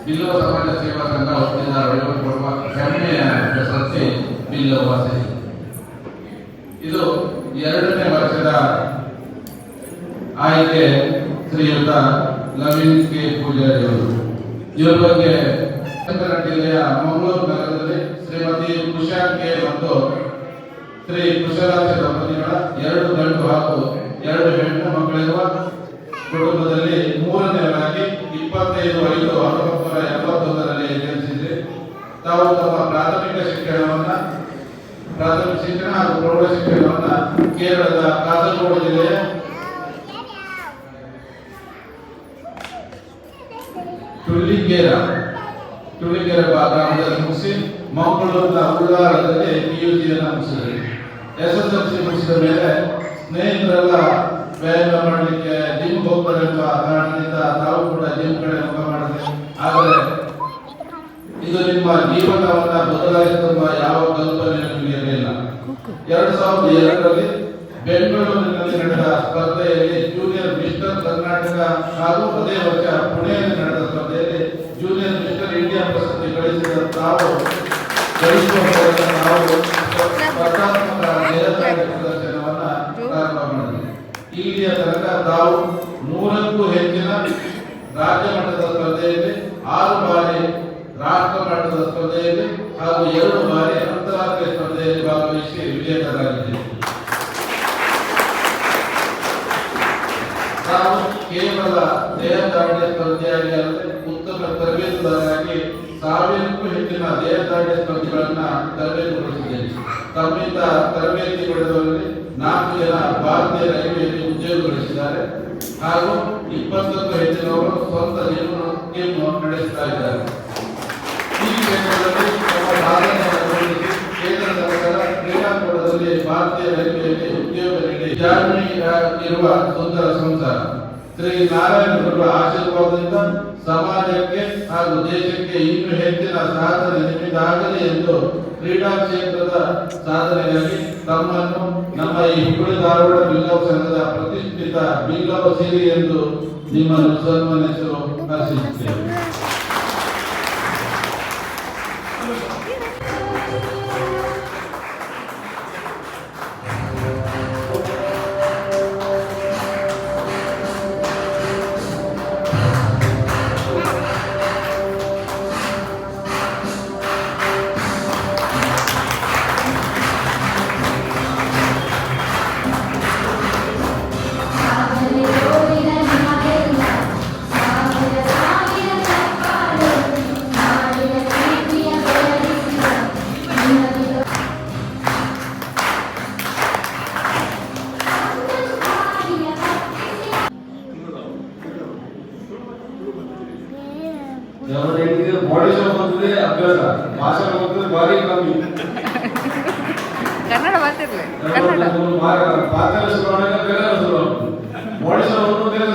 ಬಿಲ್ಲವ ಸಮಾಜ ಸೇವಾ ಸಂಘ ವತಿಯಿಂದ ಕೊಡುವ ಹೆಮ್ಮೆಯ ಪ್ರಶಸ್ತಿ ಬಿಲ್ಲವ ಸೇವೆ. ಇದು 2ನೇ ವರ್ಷದ ಆಯ್ಕೆ ಶ್ರೀಯುತ ನವೀನ್ ಕೆ ಪೂಜಾರಿ ಅವರು. ಇವರ ಬಗ್ಗೆ ಜಿಲ್ಲೆಯ ಮಂಗಳೂರು ನಗರದಲ್ಲಿ ಶ್ರೀಮತಿ ಉಷಾ ಕೆ ಮತ್ತು ಶ್ರೀ ಕುಶಲಾಕ್ಷ ದಂಪತಿಗಳ 2 ಗಂಡು ಹಾಗೂ 2 ಹೆಣ್ಣು ಮಕ್ಕಳಿರುವ ಕುಟುಂಬದಲ್ಲಿ 3ನೇವರಾಗಿ 25/5/1971ರಲ್ಲಿ ಜನಿಸಿದ್ರೆ ತಾವು ತಮ್ಮ ಪ್ರಾಥಮಿಕ ಶಿಕ್ಷಣ ಹಾಗೂ ಪ್ರೌಢ ಶಿಕ್ಷಣವನ್ನ ಕೇರಳದ ಕಾಸರಗೋಡು ಜಿಲ್ಲೆಯ ತುಳಿಗೆರೆ ಗ್ರಾಮದಲ್ಲಿ ಮುಗಿಸಿ ಮಂಗಳೂರಿನ ಉಳ್ಳಾಳದಲ್ಲಿ PUCಯನ್ನು ಮುಗಿಸಿದರು. SSLC ಮುಗಿಸಿದ ಮೇಲೆ ಸ್ನೇಹಿತರೆಲ್ಲ ವ್ಯಾಯಾಮ ಮಾಡಲಿಕ್ಕೆ ಜಿಮ್ ಹೋಗ್ಬಾರೆಂಬ ಕಾರಣದಿಂದ ತಾವು ಕೂಡ ಜಿಮ್ ಕಡೆ ಮುಖ ಮಾಡಿದೆ. ಆದರೆ ಇದು ನಿಮ್ಮ ಜೀವನವನ್ನ ಬದಲಾಯಿಸುವ ಯಾವ ಕಲ್ಪನೆ ನಿಮಗೆ ಇರಲಿಲ್ಲ. 2002ರಲ್ಲಿ ಬೆಂಗಳೂರಿನಲ್ಲಿ ನಡೆದ ಸ್ಪರ್ಧೆಯಲ್ಲಿ ಜೂನಿಯರ್ ಮಿಸ್ಟರ್ ಕರ್ನಾಟಕ ಹಾಗೂ ಅದೇ ವರ್ಷ ಪುಣೆಯಲ್ಲಿ ನಡೆದ ಸ್ಪರ್ಧೆಯಲ್ಲಿ ಜೂನಿಯರ್ ಮಿಸ್ಟರ್ ಇಂಡಿಯಾ ಪ್ರಶಸ್ತಿ ಗಳಿಸಿದ ತಾವು ಸ್ಪರ್ಧಾತ್ಮಕ ದೇಹದಾಢ್ಯ ಪ್ರದರ್ಶನವನ್ನ ಪ್ರಾರಂಭ ಮಾಡಿದೆ. ಇಲ್ಲಿಯ ತನಕ ತಾವು 100ಕ್ಕೂ ಹೆಚ್ಚಿನ ರಾಜ್ಯ ಮಟ್ಟದ ಸ್ಪರ್ಧೆಯಲ್ಲಿ, 6 ಬಾರಿ ರಾಷ್ಟ್ರ ಮಟ್ಟದ ಸ್ಪರ್ಧೆಯಲ್ಲಿ ಹಾಗೂ 2 ಬಾರಿ ಅಂತಾರಾಷ್ಟ್ರೀಯ ಸ್ಪರ್ಧೆಯಲ್ಲಿ ಭಾಗವಹಿಸಿ ವಿಜೇತರಾಗಿದ್ದಾರೆ. ತಾವು ಕೇವಲ ದೇಹದಾಢ್ಯ ಸ್ಪರ್ಧೆಯಾಗಿ ಅಲ್ಲದೆ ಉತ್ತಮ ತರಬೇತುದಾರರಾಗಿ 1000ಕ್ಕೂ ಹೆಚ್ಚಿನ ದೇಹದಾಢ್ಯ ಸ್ಪರ್ಧೆಗಳನ್ನ ತರಬೇತುಗೊಳಿಸಿದ್ದೇನೆ. ತಮ್ಮಿಂದ ತರಬೇತಿ ಪಡೆದವರಲ್ಲಿ 4 ಜನ ಭಾರತೀಯ ರೈಲ್ವೆಯಲ್ಲಿ ಉದ್ಯೋಗ ಗಳಿಸಿದ್ದಾರೆ ಹಾಗೂ 20ಕ್ಕೂ ಹೆಚ್ಚಿನವರು ಸ್ವಂತ ಜೀವನವನ್ನು ನಡೆಸ್ತಾ ಇದ್ದಾರೆ. ಈ ಕ್ಷೇತ್ರದಲ್ಲಿ ತಮ್ಮ ಸಾಧನೆಯನ್ನು ತೋರಿಸಿ ಕೇಂದ್ರ ಸರ್ಕಾರ ಕ್ರೀಡಾಕೂಟದಲ್ಲಿ ಭಾರತೀಯ ರೈಲ್ವೆಯಲ್ಲಿ ಉದ್ಯೋಗ ನೀಡಿ ಇರುವ ಸುಂದರ ಸಂಸಾರ ಶ್ರೀ ನಾರಾಯಣ ಗುರುಗಳ ಆಶೀರ್ವಾದದಿಂದ ಸಮಾಜಕ್ಕೆ ಹಾಗೂ ದೇಶಕ್ಕೆ ಇನ್ನೂ ಹೆಚ್ಚಿನ ಸಾಧನೆ ನಿಮ್ಮಿಂದಾಗಲಿ ಎಂದು ಕ್ರೀಡಾ ಕ್ಷೇತ್ರದ ಸಾಧನೆಗಾಗಿ ತಮ್ಮನ್ನು ನಮ್ಮ ಈ ಹುಬ್ಬಳ್ಳಿ ಧಾರವಾಡ ಬಿಲ್ಲವ ಸಂಘದ ಪ್ರತಿಷ್ಠಿತ ಬಿಲ್ಲವ ಸಿರಿ ಎಂದು ನಿಮ್ಮನ್ನು ಸನ್ಮಾನಿಸಲು ಹರ್ಷಿಸುತ್ತೇವೆ. ಬಾಡಿ ಶಾಪ್ ಬಂದಿದೆ ಅಭ್ಯಾಸ, ಭಾಷೆ ಬಂದಿದೆ ಬಾರಿ ಕಮ್ಮಿ. ಕನ್ನಡ ಮಾತಿರ್ಲಿ ಪಾತ್ರ ಶುರುವಾದಾಗ ಬೇರೆ ಶುರು ಬಾಡಿ ಶಾಪ್ ಒಂದು ಬೇರೆ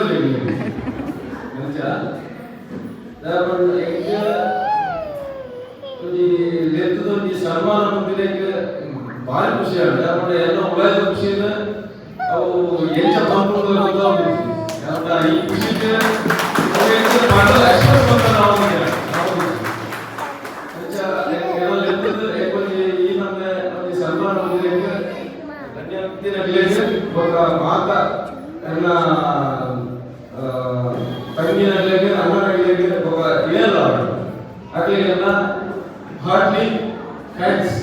ಲೆತ್ತದ ಸನ್ಮಾನ ಬಂದಿದೆ ಭಾರಿ ಖುಷಿ ಆಗುತ್ತೆ. ಆಮೇಲೆ ಎಲ್ಲ ಉಳಿದ ಖುಷಿಯಿಂದ ಅವು ಹೆಚ್ಚ ಸಂಪೂರ್ಣ ಈ ಖುಷಿಗೆ ಮಾತಾ ನನ್ನ ತಂಗಿನಾಗಲಿ ಅಣ್ಣನಾಗಲಿ ಒಬ್ಬ ಇಳಿಯಲ್ಲ ಆಗಲಿ ಎಲ್ಲ ಹಾರ್ಟ್ಲಿ ಥ್ಯಾಂಕ್ಸ್.